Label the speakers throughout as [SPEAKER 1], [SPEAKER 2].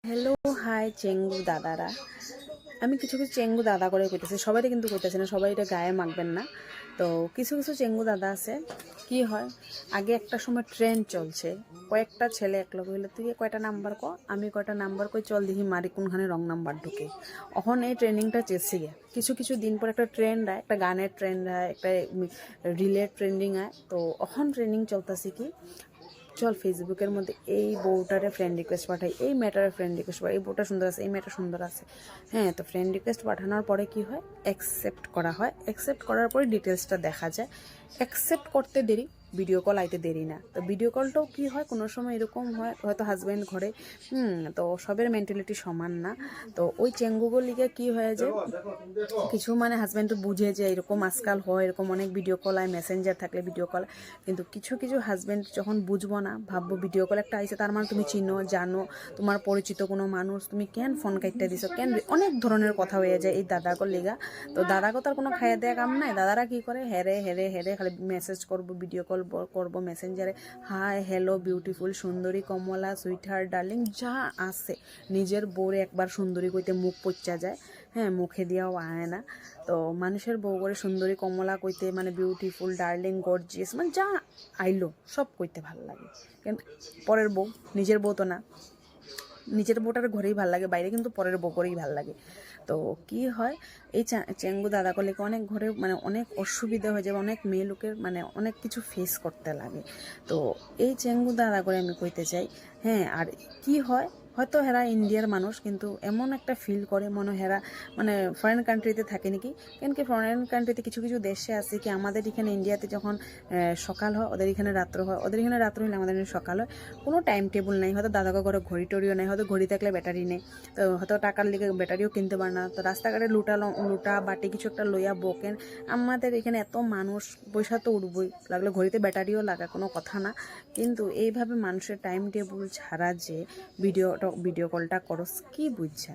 [SPEAKER 1] Hello hi চেঙ্গু দাদারা। আমি কিছু কিছু চেঙ্গু দাদা করে কইতেছি, সবাই কিন্তু কইতেছি না, সবাই এটা গায়ে মাখবেন না। তো কিছু কিছু চেঙ্গু দাদা আছে, কি হয়, আগে একটা সময় ট্রেন্ড চলছে, কয়েকটা ছেলে একলগ হইলে তুই কয়টা নাম্বার ক, আমি কয়টা নাম্বার কই, চল দেখি মারি কোনখানে রং নাম্বার ঢুকে। এখন এই ট্রেনিংটা চেয়েছি গে কিছু কিছু দিন পর একটা ট্রেন্ড আয়, একটা গানের ট্রেন্ড হয়, একটা রিলের ট্রেন্ডিং আয়। তো এখন ট্রেনিং চলতেছে কি, চল ফেসবুকের মধ্যে এই বউটারে ফ্রেন্ড রিকোয়েস্ট পাঠাই, এই মেয়েটারে ফ্রেন্ড রিকোয়েস্ট পাঠাই, এই বউটা সুন্দর আছে, এই মেয়েটা সুন্দর আছে। হ্যাঁ, তো ফ্রেন্ড রিকোয়েস্ট পাঠানোর পরে কি হয়, অ্যাকসেপ্ট করা হয়। অ্যাকসেপ্ট করার পরে ডিটেলসটা দেখা যায়। অ্যাকসেপ্ট করতে দেরি, ভিডিও কল আইতে দেরি না। তো ভিডিও কলটাও কি হয়, কোনো সময় এরকম হয়, হয়তো হাজব্যান্ড ঘরে, তো সবের মেন্টালিটি সমান না। তো ওই চেঙ্গুগুলিকে কি হয়ে যায়, কিছু মানে হাজব্যান্ড বুঝে যে এরকম আজকাল হয়, এরকম অনেক ভিডিও কল আয়, মেসেঞ্জার থাকলে ভিডিও কল। কিন্তু কিছু কিছু হাজব্যান্ড যখন বুঝবো না, ভাববো ভিডিও কল একটা আইসে, তার মানে তুমি চিনো জানো, তোমার পরিচিত কোনো মানুষ, তুমি কেন ফোন কাটতে দিছো, কেন, অনেক ধরনের কথা হয়ে যায় এই দাদাগোর লেগা। তো দাদাগো তার কোনো খাইয়া দেয়া কাম নাই। দাদারা কি করে, হেরে হেরে হেরে খালি মেসেজ করবো, ভিডিও কল করবো মেসেঞ্জারে, হাই হ্যালো বিউটিফুল, সুন্দরী, কমলা, সুইট হার্ট, ডার্লিং, যা আছে। নিজের বউরে একবার সুন্দরী কইতে মুখ পচ্চা যায়, হ্যাঁ, মুখে দিয়াও আয় না। তো মানুষের বউ করে সুন্দরী কমলা কইতে, মানে বিউটিফুল, ডার্লিং, গর্জিয়াস, মানে যা আইলো সব কইতে ভালো লাগে। কিন্তু পরের বউ, নিজের বউ তো না। নিজের বউটার ঘরেই ভাল লাগে, বাইরে কিন্তু পরের বউ করেই ভাল লাগে। তো কি হয়, এই চেঙ্গু দাদা কলেকে অনেক ঘরে মানে অনেক অসুবিধা হয়ে যায়, অনেক মেয়ে লোকের মানে অনেক কিছু ফেস করতে লাগে। তো এই চেঙ্গু দাদা করে আমি কইতে চাই, হ্যাঁ। আর কি হয়, হয়তো হেরা ইন্ডিয়ার মানুষ, কিন্তু এমন একটা ফিল করে মনে হেরা মানে ফরেন কান্ট্রিতে থাকে নাকি। কেন কি ফরেন কান্ট্রিতে কিছু কিছু দেশে আছে কি, আমাদের এখানে ইন্ডিয়াতে যখন সকাল হয়, ওদের এখানে রাত্র হয়, ওদের এখানে রাত্র হলে আমাদের এখানে সকাল হয়। কোনো টাইম টেবিল নাই, হয়তো দাদাকে ঘরে ঘড়ি টড়িও নেই, হয়তো ঘড়ি থাকলে ব্যাটারি নেই, তো হয়তো টাকার লিগে ব্যাটারিও কিনতে পারে না। তো রাস্তাঘাটে লুটা বাটি কিছু একটা লইয়া বকেন। আমাদের এখানে এত মানুষ, পয়সা তো উঠবই, লাগলে ঘড়িতে ব্যাটারিও লাগা কোনো কথা না। কিন্তু এইভাবে মানুষের টাইম টেবিল ছাড়া যে ভিডিও কলটা করস, কি বুঝছা?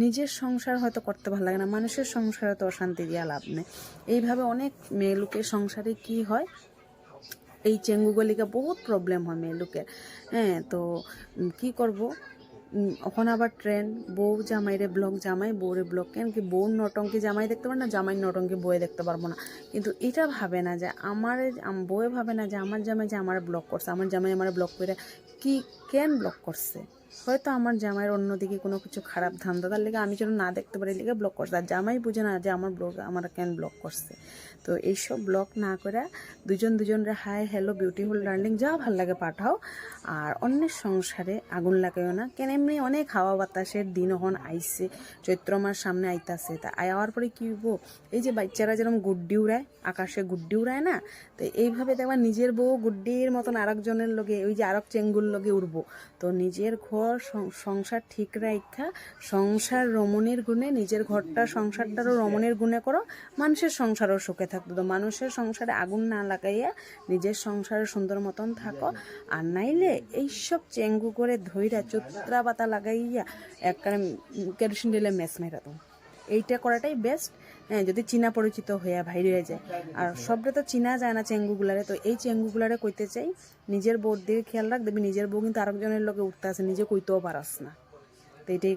[SPEAKER 1] নিজের সংসার হয়তো করতে ভালো লাগে না, মানুষের সংসারে তো অশান্তি দিয়া লাভ নেই। এইভাবে অনেক মেয়ে লোকের সংসারে কি হয়, এই চেঙ্গুগলিকা বহুত প্রবলেম হয় মেয়ে লোকের। হ্যাঁ, তো কি করব, এখন আবার ট্রেন্ড, বউ জামাইরে ব্লগ, জামাই বউরে ব্লগ। কেন কি, বউর নটঙ্কি জামাই দেখতে পারে না, জামাই নটঙ্কি বউয়ে দেখতে পারবো না। কিন্তু এটা ভাবে না যে বউয়ে ভাবে না যে আমার জামাই যে আমার ব্লগ করছে, আমার জামাই আমার ব্লগ করে কি, কেন ব্লগ করছে। হয়তো আমার জামাইয়ের অন্যদিকে কোনো কিছু খারাপ ধান্দা, তার লেগে আমি যেন না দেখতে পারি লিগে ব্লগ করছে। আর জামাই বুঝে না যে আমার ব্লগ আমার কেন ব্লগ করছে। তো এইসব ব্লগ না করে দুজনরে হাই হ্যালো বিউটিফুল ডার্লিং যা ভাল লাগে পাঠাও। আর অন্যের সংসারে আগুন লাগাইও না। কেন, এমনি অনেক হাওয়া বাতাসের দিন এখন আইসে, চৈত্র মাস সামনে আইতাছে। তা আওয়ার পরে কি হইব, এই যে বাচ্চারা যেরকম গুড্ডি উড়ায়, আকাশে গুড্ডি উড়ায় না, তো এইভাবে দেখবা নিজের বউ গুড্ডির মতন আরেকজনের লগে, ওই যে আরেক চেঙ্গুর লগে উড়বো। তো নিজের ঘর সংসার ঠিক রাখা, সংসার রমণীর গুণে, নিজের ঘরটা সংসারটারও রমণীর গুণে করো, মানুষের সংসারও সুখে থাকতো। তো মানুষের সংসারে আগুন না লাগাইয়া নিজের সংসারে সুন্দর মতন থাকো। আর নাইলে এইসব চেঙ্গু করে ধইরা চোত্রা পাতা লাগাইয়া একবারে কেরোসিন ঢেলে মেস মেরা তো, এইটা করাটাই বেস্ট। হ্যাঁ, যদি চীনা পরিচিত হইয়া ভাইরে হয়ে যায়। আর সবটা তো চিনা যায় না চেঙ্গুগুলারে। তো এই চেঙ্গুগুলারে কইতে চাই, নিজের বউর দিকে খেয়াল রাখ, দেখবি নিজের বউ কিন্তু আরেকজনের লোকে উঠতে আছে, নিজে কইতেও পারাস না। তো এটাই